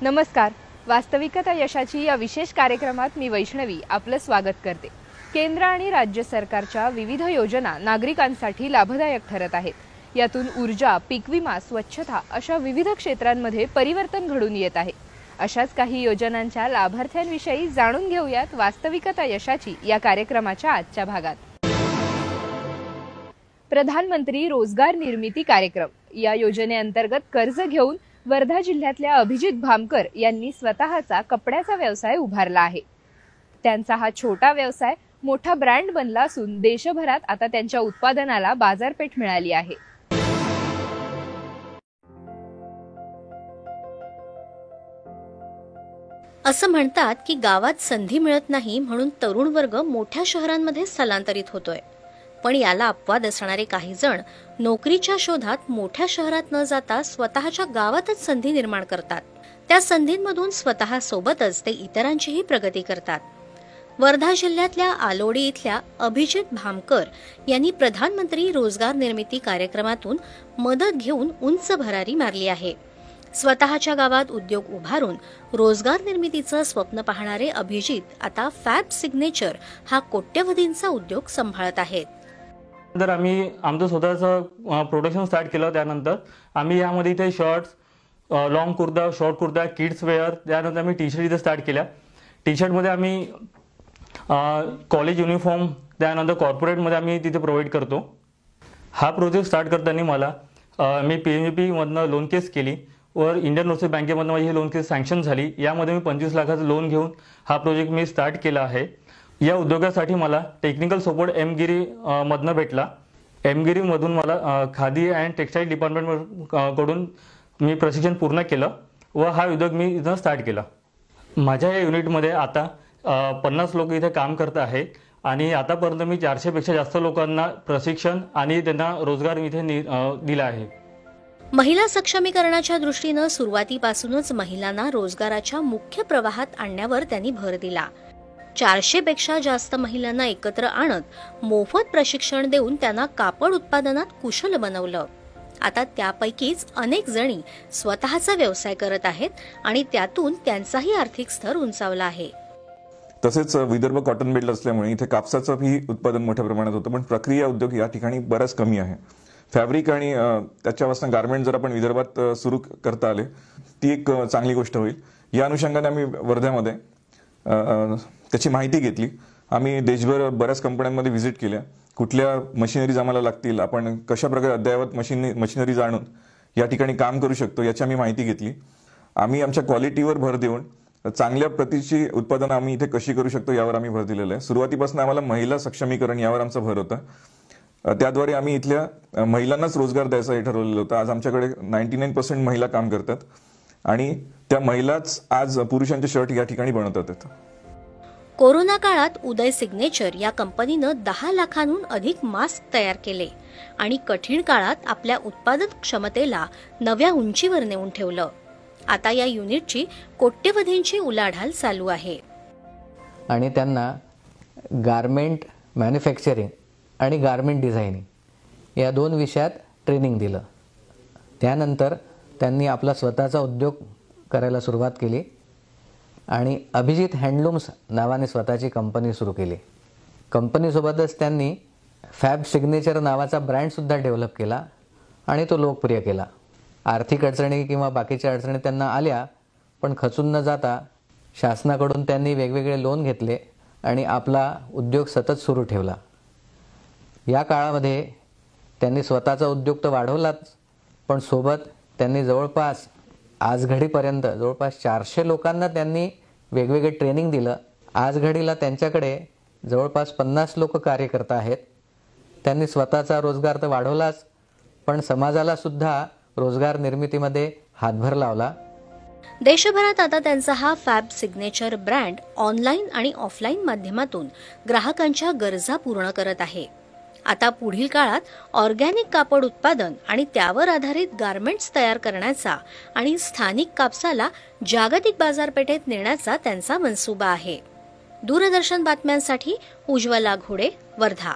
नमस्कार. वास्तविकता यशाची या विशेष कार्यक्रमात मी वैष्णवी आपलं स्वागत करते. केंद्र आणि राज्य सरकारच्या विविध योजना नागरिकांसाठी लाभदायक ठरत आहेत. यातून ऊर्जा, पीक विमा, स्वच्छता अशा विविध क्षेत्रांमध्ये परिवर्तन घडून येत आहे. अशाच काही योजनांच्या लाभार्थ्यांविषयी जाणून घेऊयात वास्तविकता यशाची या कार्यक्रमाच्या आजच्या भागात. प्रधानमंत्री रोजगार निर्मिती कार्यक्रम या योजनेअंतर्गत कर्ज घेऊन वर्धा जिल्ह्यातल्या अभिजित भामकर यांनी स्वतःचा कपड्याचा व्यवसाय उभारला आहे. त्यांचा हा छोटा व्यवसाय मोठा ब्रँड बनला असून देशभरात आता त्यांच्या उत्पादनाला बाजारपेठ मिळाली आहे. असं म्हणतात की गावात संधी मिळत नाही म्हणून तरुण वर्ग मोठ्या शहरांमध्ये स्थलांतरित होतोय. पण याला अपवाद असणारे काही जण नोकरीच्या शोधात मोठ्या शहरात न जाता स्वतःच्या गावातच संधी निर्माण करतात. त्या संधींमधून स्वतः सोबतच ते इतरांचीही प्रगती करतात. वर्धा जिल्ह्यातल्या आलोडी इथल्या अभिजित भामकर यांनी प्रधानमंत्री रोजगार निर्मिती कार्यक्रमातून मदत घेऊन उंच भरारी मारली आहे. स्वतःच्या गावात उद्योग उभारून रोजगार निर्मितीचं स्वप्न पाहणारे अभिजित आता फॅब सिग्नेचर हा कोट्यवधींचा उद्योग सांभाळत आहेत. तर आम्ही आमचं स्वतःचं प्रोडक्शन स्टार्ट केलं. त्यानंतर आम्ही यामध्ये इथे shirts, long kurta, short kurta, kids wear, त्यानंतर आम्ही टी शर्ट इथे स्टार्ट केल्या. टी शर्टमध्ये आम्ही कॉलेज युनिफॉर्म, त्यानंतर कॉर्पोरेटमध्ये आम्ही तिथे प्रोव्हाइड करतो. हा प्रोजेक्ट स्टार्ट करताना मला मी PNB मधनं लोन केस केली व इंडियन ओव्हरसीज बँकेमधनं माझी ही लोन केस सँक्शन झाली. यामध्ये मी 25 लाखाचं लोन घेऊन हा प्रोजेक्ट मी स्टार्ट केला आहे. या उद्योगासाठी मला टेक्निकल सपोर्ट एमगिरी मधनं भेटला. एमगिरीमधून मला खादी अँड टेक्स्टाईल डिपार्टमेंट कडून मी प्रशिक्षण पूर्ण केलं व हा उद्योग मी इथं स्टार्ट केला. माझ्या या युनिटमध्ये आता 50 लोक इथे काम करत आहेत आणि आतापर्यंत मी 400 पेक्षा जास्त लोकांना प्रशिक्षण आणि त्यांना रोजगार इथे दिला आहे. महिला सक्षमीकरणाच्या दृष्टीनं सुरुवातीपासूनच महिलांना रोजगाराच्या मुख्य प्रवाहात आणण्यावर त्यांनी भर दिला. 400 पेक्षा जास्त महिलांना एकत्र आणत मोफत प्रशिक्षण देऊन त्यांना कापड उत्पादनात कुशल बनवलं. आता त्यापैकीच अनेक जणी स्वतःचा व्यवसाय करत आहेत आणि त्यातून त्यांचाही आर्थिक स्तर उंचावला आहे. तसेच विदर्भ कॉटन बेल्ट असल्यामुळे इथे कापसाचंही उत्पादन मोठ्या प्रमाणात होतं, पण प्रक्रिया उद्योग या ठिकाणी बराच कमी आहे. फॅब्रिक आणि त्याच्यापासून गारमेंट जर आपण विदर्भात सुरू करता आले ती एक चांगली गोष्ट होईल. या अनुषंगाने आम्ही वर्ध्यामध्ये त्याची माहिती घेतली. आम्ही देशभर बऱ्याच कंपन्यांमध्ये व्हिजिट केल्या. कुठल्या मशिनरीज आम्हाला लागतील, आपण कशा प्रकारे अद्ययावत मशिनरीज आणून या ठिकाणी काम करू शकतो याची आम्ही माहिती घेतली. आम्ही आमच्या क्वालिटीवर भर देऊन चांगल्या प्रतीची उत्पादनं आम्ही इथे कशी करू शकतो यावर आम्ही भर दिलेला आहे. सुरुवातीपासून आम्हाला महिला सक्षमीकरण यावर आमचा भर होता. त्याद्वारे आम्ही इथल्या महिलांनाच रोजगार द्यायचं ठरवलेलं होतं. आज आमच्याकडे 99% महिला काम करतात आणि त्या महिलाच आज पुरुषांचे शर्ट या ठिकाणी बनवतात. कोरोना काळात उदय सिग्नेचर या कंपनीनं 10 लाखांहून अधिक मास्क तयार केले आणि कठीण काळात आपल्या उत्पादन क्षमतेला नव्या उंचीवर नेऊन ठेवलं. आता या युनिटची कोट्यवधींची उलाढाल चालू आहे. आणि त्यांना गारमेंट मॅन्युफॅक्चरिंग आणि गारमेंट डिझायनिंग या 2 विषयात ट्रेनिंग दिलं. त्यानंतर त्यांनी आपला स्वतःचा उद्योग करायला सुरुवात केली आणि अभिजित हँडलूम्स नावाने स्वतःची कंपनी सुरू केली. कंपनीसोबतच त्यांनी फॅब सिग्नेचर नावाचा ब्रँडसुद्धा डेव्हलप केला आणि तो लोकप्रिय केला. आर्थिक अडचणी किंवा बाकीच्या अडचणी त्यांना आल्या, पण खचून न जाता शासनाकडून त्यांनी वेगवेगळे लोन घेतले आणि आपला उद्योग सतत सुरू ठेवला. या काळामध्ये त्यांनी स्वतःचा उद्योग तर वाढवलाच, पण सोबत त्यांनी जवळपास आजघडीपर्यंत जवळपास 400 लोकांना त्यांनी वेगवेगळे ट्रेनिंग दिलं. आजघडीला त्यांच्याकडे जवळपास 50 लोक कार्य करत आहेत. त्यांनी स्वतःचा रोजगार तर वाढवलाच, पण समाजाला सुद्धा रोजगार निर्मितीमध्ये हातभार लावला. देशभरात आता त्यांचा हा फॅब सिग्नेचर ब्रँड ऑनलाईन आणि ऑफलाईन माध्यमातून ग्राहकांच्या गरजा पूर्ण करत आहे. आता पुढील काळात ऑर्गॅनिक कापड उत्पादन आणि त्यावर आधारित गारमेंट्स तयार करण्याचा आणि स्थानिक कापसाला जागतिक बाजारपेठेत नेण्याचा त्यांचा मनसुबा आहे. दूरदर्शन बातम्यांसाठी उज्ज्वला घोडे, वर्धा.